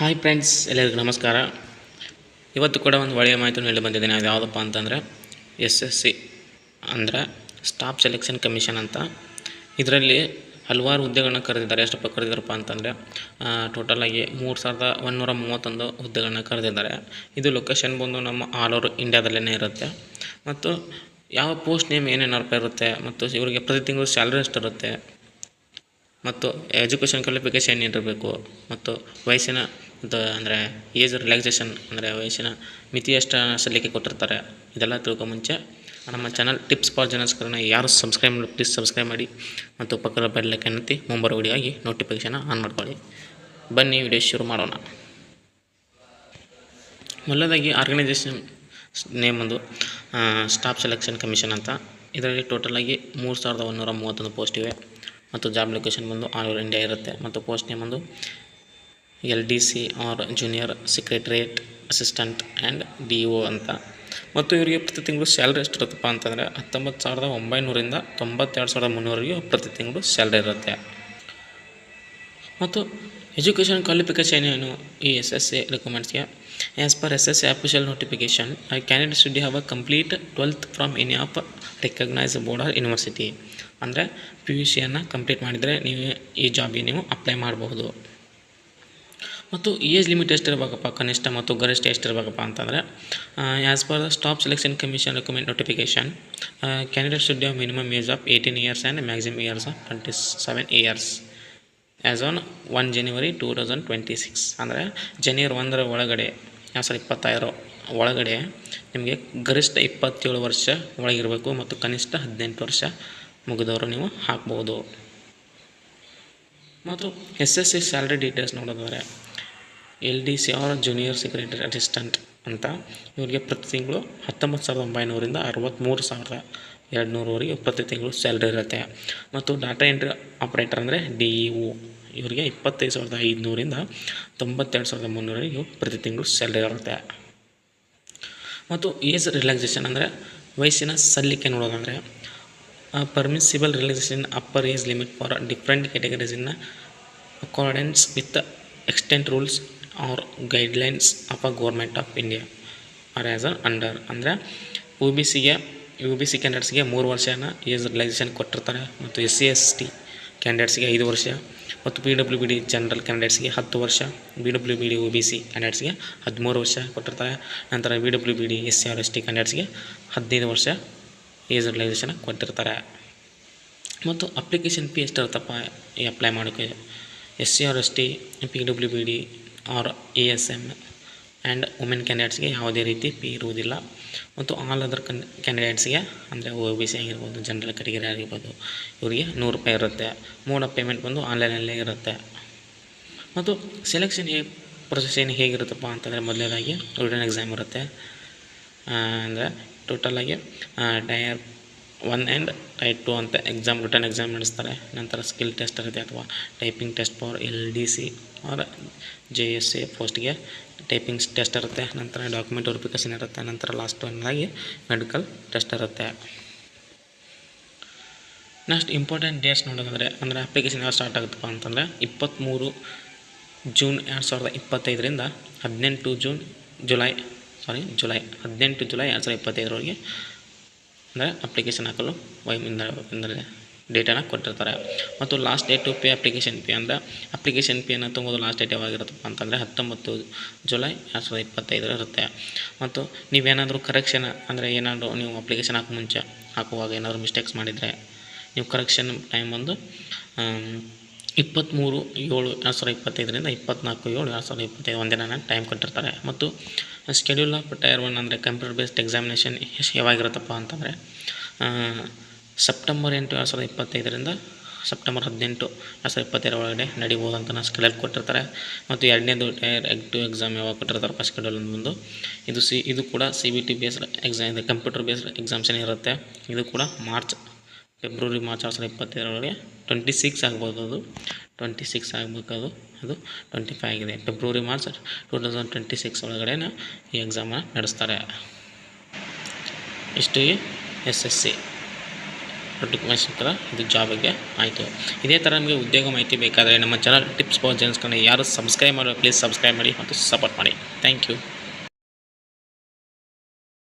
Hi friends, ಎಲ್ಲರಿಗೂ ನಮಸ್ಕಾರ. ಇವತ್ತು ಕೂಡ ಒಂದು ಒಳ್ಳೆಯ ಮಾಹಿತಿಯನ್ನು ಹೇಳಿ ಬಂದಿದ್ದೇನೆ. ಅದು ಯಾವುದಪ್ಪ ಅಂತಂದರೆ SSC ಅಂದರೆ ಸ್ಟಾಫ್ ಸೆಲೆಕ್ಷನ್ ಕಮಿಷನ್ ಅಂತ. ಇದರಲ್ಲಿ ಹಲವಾರು ಹುದ್ದೆಗಳನ್ನ ಕರೆದಿದ್ದಾರೆ. ಎಷ್ಟಪ್ಪ ಕರೆದಿದ್ದಾರಪ್ಪ ಅಂತಂದರೆ ಟೋಟಲಾಗಿ 3131 ಹುದ್ದೆಗಳನ್ನ ಕರೆದಿದ್ದಾರೆ. ಇದು ಲೊಕೇಶನ್ ಬಂದು ನಮ್ಮ ಆಲ್ ಓವರ್ ಇಂಡಿಯಾದಲ್ಲೇ ಇರುತ್ತೆ. ಮತ್ತು ಯಾವ ಪೋಸ್ಟ್ ನೇಮ್ ಏನೇನಪ್ಪ ಇರುತ್ತೆ, ಮತ್ತು ಇವರಿಗೆ ಪ್ರತಿ ತಿಂಗಳು ಸ್ಯಾಲ್ರಿ ಎಷ್ಟಿರುತ್ತೆ, ಮತ್ತು ಎಜುಕೇಷನ್ ಕ್ವಾಲಿಫಿಕೇಷನ್ ಏನಿರಬೇಕು, ಮತ್ತು ವಯಸ್ಸಿನ ಅಂದರೆ ಏಜ್ ರಿಲ್ಯಾಕ್ಸೇಷನ್ ಅಂದರೆ ವಯಸ್ಸಿನ ಮಿತಿ ಎಷ್ಟು ಸಲ್ಲಿಕೆ ಕೊಟ್ಟಿರ್ತಾರೆ, ಇದೆಲ್ಲ ತಿಳ್ಕೊ ಮುಂಚೆ ನಮ್ಮ ಚಾನಲ್ ಟಿಪ್ಸ್ ಫಾರ್ ಜನಸ್ಕರನ್ನ ಯಾರು ಸಬ್ಸ್ಕ್ರೈಬ್ ಮಾಡಿ ಪ್ಲೀಸ್ ಸಬ್ಸ್ಕ್ರೈಬ್ ಮಾಡಿ, ಮತ್ತು ಪಕ್ಕದ ಬೆಲ್ಲೈಕನ್ ಒತ್ತಿ ಮುಂಬರೋ ವಿಡಿಯೋ ಆಗಿ ನೋಟಿಫಿಕೇಷನ್ ಆನ್ ಮಾಡ್ಕೊಳ್ಳಿ. ಬನ್ನಿ ವಿಡಿಯೋ ಶುರು ಮಾಡೋಣ. ಮೊದಲದಾಗಿ ಆರ್ಗನೈಸೇಷನ್ ನೇಮ್ ಒಂದು ಸ್ಟಾಫ್ ಸೆಲೆಕ್ಷನ್ ಕಮಿಷನ್ ಅಂತ. ಇದರಲ್ಲಿ ಟೋಟಲಾಗಿ 3131 ಪೋಸ್ಟ್ ಇವೆ. ಮತ್ತು ಜಾಬ್ ಲೊಕೇಶನ್ ಬಂದು ಆಲ್ ಓವರ್ ಇಂಡಿಯಾ ಇರುತ್ತೆ. ಮತ್ತು ಪೋಸ್ಟ್ ನೇಮ್ ಒಂದು LDC or junior secretariat assistant and DO ಅಂತ. ಮತ್ತು ಇವರಿಗೆ ಪ್ರತಿ ತಿಂಗಳು ಸ್ಯಾಲ್ರಿ ಎಷ್ಟಿರುತ್ತಪ್ಪ ಅಂತಂದರೆ 19,900ರಿಂದ 92,300ವರೆಗೆ ಪ್ರತಿ ತಿಂಗಳು ಸ್ಯಾಲ್ರಿ ಇರುತ್ತೆ. ಮತ್ತು ಎಜುಕೇಷನ್ ಕ್ವಾಲಿಫಿಕೇಷನ್ ಏನು ಈ SSC ರಿಕ್ವೈರ್ಮೆಂಟ್ಸ್ಗೆ? As per SSC official notification, candidate should have a complete 12th from any of recognise board or university. ಅಂದರೆ PUCಯನ್ನು ಕಂಪ್ಲೀಟ್ ಮಾಡಿದರೆ ನೀವು ಈ ಜಾಬಿಗೆ ನೀವು ಅಪ್ಲೈ ಮಾಡಬಹುದು. ಮತ್ತು ಏಜ್ ಲಿಮಿಟ್ ಎಷ್ಟಿರಬೇಕಪ್ಪ, ಕನಿಷ್ಠ ಮತ್ತು ಗರಿಷ್ಠ ಎಷ್ಟಿರಬೇಕಪ್ಪ ಅಂತಂದರೆ as per the staff selection commission recommend notification, candidate should have minimum age of 18 years and maximum years of 27 years as on 1 January 2026. ಅಂದರೆ ಜನವರಿ 1 ಒಳಗಡೆ 2025 ಒಳಗಡೆ ನಿಮಗೆ ಗರಿಷ್ಠ 27 ವರ್ಷ ಒಳಗಿರಬೇಕು, ಮತ್ತು ಕನಿಷ್ಠ 18 ವರ್ಷ ಮುಗಿದವರು ನೀವು ಹಾಕ್ಬೋದು. ಮತ್ತು SSC ಸ್ಯಾಲ್ರಿ ಡೀಟೇಲ್ಸ್ ನೋಡೋದಾದರೆ LDC or junior secretary assistant ಅಂತ ಇವರಿಗೆ ಪ್ರತಿ ತಿಂಗಳು 19,900ರಿಂದ 63,200ವರೆಗೆ ಪ್ರತಿ ತಿಂಗಳು ಸ್ಯಾಲ್ರಿ ಇರುತ್ತೆ. ಮತ್ತು ಡಾಟಾ ಎಂಟ್ರಿ ಆಪ್ರೇಟರ್ ಅಂದರೆ DEO ಇವರಿಗೆ 25,500ರಿಂದ 92,300ವರೆಗೆ ಪ್ರತಿ ತಿಂಗಳು ಸ್ಯಾಲ್ರಿ ಇರುತ್ತೆ. ಮತ್ತು ಏಜ್ ರಿಲ್ಯಾಕ್ಸೇಷನ್ ಅಂದರೆ ವಯಸ್ಸಿನ ಸಲ್ಲಿಕೆ ನೋಡೋದಂದರೆ permissible relaxation upper age limit for different categories in accordance with the extant rules or guidelines of a government of India or as under. ಅಂದರೆ UBC ಕ್ಯಾಂಡಿಡೇಟ್ಸ್ಗೆ 3 ವರ್ಷನ ಏಜ್ ರಿಲ್ಯಾಕ್ಸೇಷನ್ ಕೊಟ್ಟಿರ್ತಾರೆ. ಮತ್ತು SC ST ಕ್ಯಾಂಡಿಡೇಟ್ಸ್ಗೆ 5 ವರ್ಷ, ಮತ್ತು PWBD general ಕ್ಯಾಂಡಿಡೇಟ್ಸ್ಗೆ 10 ವರ್ಷ, BWBD OBC ಕ್ಯಾಂಡಿಡೇಟ್ಸ್ಗೆ 13 ವರ್ಷ ಕೊಟ್ಟಿರ್ತಾರೆ. ನಂತರ BWBD SC ಆರ್ ST ಕ್ಯಾಂಡಿಡೇಟ್ಸ್ಗೆ 15 ವರ್ಷ ಏಜ್ ರಿಲ್ಯಾಕ್ಸೇಷನ್ ಕೊಟ್ಟಿರ್ತಾರೆ. ಮತ್ತು ಅಪ್ಲಿಕೇಶನ್ ಫೀ ಎಷ್ಟಿರುತ್ತಪ್ಪ ಈ ಅಪ್ಲೈ ಮಾಡೋಕ್ಕೆ? SC or ST PWBD or ASM and women ಕ್ಯಾಂಡಿಡೇಟ್ಸ್ಗೆ ಯಾವುದೇ ರೀತಿ ಫೀ ಇರುವುದಿಲ್ಲ. ಮತ್ತು ಆಲ್ ಅದರ್ ಕ್ಯಾಂಡಿಡೇಟ್ಸ್ಗೆ ಅಂದರೆ OBC ಆಗಿರ್ಬೋದು, ಜನರಲ್ ಕ್ಯಾಟಗರಿ ಆಗಿರ್ಬೋದು, ಇವರಿಗೆ ₹100 ಇರುತ್ತೆ. ಮೋಡ್ ಆಫ್ ಪೇಮೆಂಟ್ ಬಂದು ಆನ್ಲೈನಲ್ಲೇ ಇರುತ್ತೆ. ಮತ್ತು ಸೆಲೆಕ್ಷನ್ ಪ್ರೊಸೆಸ್ ಹೇಗಿರುತ್ತಪ್ಪ ಅಂತಂದರೆ ಮೊದಲನೇದಾಗಿ ರಿಟನ್ ಎಕ್ಸಾಮ್ ಇರುತ್ತೆ. ಅಂದರೆ ಟೋಟಲಾಗಿ ಟೈರ್ 1 ಆ್ಯಂಡ್ ಟೈರ್ 2 ಅಂತ ರಿಟರ್ನ್ ಎಕ್ಸಾಮ್ ನಡೆಸ್ತಾರೆ. ನಂತರ ಸ್ಕಿಲ್ ಟೆಸ್ಟ್ ಇರುತ್ತೆ, ಅಥವಾ typing test for LDC or JSA ಪೋಸ್ಟ್ಗೆ ಟೈಪಿಂಗ್ ಟೆಸ್ಟ್ ಇರುತ್ತೆ. ನಂತರ ಡಾಕ್ಯುಮೆಂಟ್ ವೆರಿಫಿಕೇಷನ್ ಇರುತ್ತೆ. ನಂತರ ಲಾಸ್ಟ್ ಒಂದಾಗಿ ಮೆಡಿಕಲ್ ಟೆಸ್ಟ್ ಇರುತ್ತೆ. ನೆಕ್ಸ್ಟ್ ಇಂಪಾರ್ಟೆಂಟ್ ಡೇಟ್ಸ್ ನೋಡೋದಾದರೆ ಅಂದರೆ ಅಪ್ಲಿಕೇಶನ್ ಯಾವಾಗ ಸ್ಟಾರ್ಟ್ ಆಗುತ್ತಪ್ಪ ಅಂತಂದರೆ 23 ಜೂನ್ 2025ರಿಂದ 18 ಜುಲೈ 2025ವರೆಗೆ ಅಂದರೆ ಅಪ್ಲಿಕೇಶನ್ ಹಾಕಲು ಡೇಟನ್ನು ಕೊಟ್ಟಿರ್ತಾರೆ. ಮತ್ತು last date to pay application fee ಅಂದರೆ ಅಪ್ಲಿಕೇಶನ್ ಫೀಯನ್ನು ತುಂಬೋದು ಲಾಸ್ಟ್ ಡೇಟ್ ಯಾವಾಗಿರುತ್ತಪ್ಪ ಅಂತಂದರೆ 19 ಜುಲೈ 2025 ಇರುತ್ತೆ. ಮತ್ತು ನೀವೇನಾದರೂ ಕರೆಕ್ಷನ್ ಅಂದರೆ ಏನಾದರೂ ನೀವು ಅಪ್ಲಿಕೇಶನ್ ಹಾಕುವಾಗ ಏನಾದರೂ ಮಿಸ್ಟೇಕ್ಸ್ ಮಾಡಿದರೆ ನೀವು ಕರೆಕ್ಷನ್ ಟೈಮ್ ಬಂದು 23/7/2025ರಿಂದ 24/7/2025 ಒಂದಿನ ಟೈಮ್ ಕೊಟ್ಟಿರ್ತಾರೆ. ಮತ್ತು ಶೆಡ್ಯೂಲ್ ಆಫ್ ಟೈರ್ 1 ಅಂದರೆ ಕಂಪ್ಯೂಟರ್ ಬೇಸ್ಡ್ ಎಕ್ಸಾಮಿನೇಷನ್ ಯಾವಾಗಿರುತ್ತಪ್ಪ ಅಂತಂದರೆ ಸೆಪ್ಟೆಂಬರ್ 8, 2025ರಿಂದ ಸೆಪ್ಟೆಂಬರ್ 18, 2025 ಒಳಗಡೆ ನಡಿಬೋದು ಅಂತ ಸ್ಕೆಡ್ಯೂಲ್ ಕೊಟ್ಟಿರ್ತಾರೆ. ಮತ್ತು ಎರಡನೇದು ಟೈರ್ 2 ಎಕ್ಸಾಮ್ ಯಾವಾಗ ಕೊಟ್ಟಿರ್ತಾರಪ್ಪ ಸ್ಕೆಡ್ಯೂಲ್ ಬಂದು ಇದು ಕೂಡ CBT ಬೇಸ್ಡ್ ಎಕ್ಸಾಮ್ ಇದೆ, ಕಂಪ್ಯೂಟರ್ ಬೇಸ್ಡ್ ಎಕ್ಸಾಮ್ಷನ್ ಇರುತ್ತೆ. ಇದು ಕೂಡ ಫೆಬ್ರವರಿ ಮಾರ್ಚ್ 2025 26 ಆಗ್ಬೋದು. ಅದು 26 ಆಗಬೇಕದು, ಅದು 25 ಆಗಿದೆ. ಫೆಬ್ರವರಿ ಮಾರ್ಚ್ 2026 ಒಳಗಡೆ ಈ ಎಕ್ಸಾಮನ್ನು ನಡೆಸ್ತಾರೆ. ಇಷ್ಟು SSC. ನೋಟಿಫಿಕೇಶನ್ ಥರ ಇದು ಜಾಬ್ ಬಗ್ಗೆ ಆಯಿತು. ಇದೇ ಥರ ನಿಮಗೆ ಉದ್ಯೋಗ ಮಾಹಿತಿ ಬೇಕಾದರೆ ನಮ್ಮ ಚಾನಲ್ ಟಿಪ್ಸ್ ಫಾರ್ ಜರ್ನಲ್ಸ್ಗಳನ್ನ ಯಾರು ಸಬ್ಸ್ಕ್ರೈಬ್ ಮಾಡೋ ಪ್ಲೀಸ್ ಸಬ್ಸ್ಕ್ರೈಬ್ ಮಾಡಿ ಮತ್ತು ಸಪೋರ್ಟ್ ಮಾಡಿ. Thank you.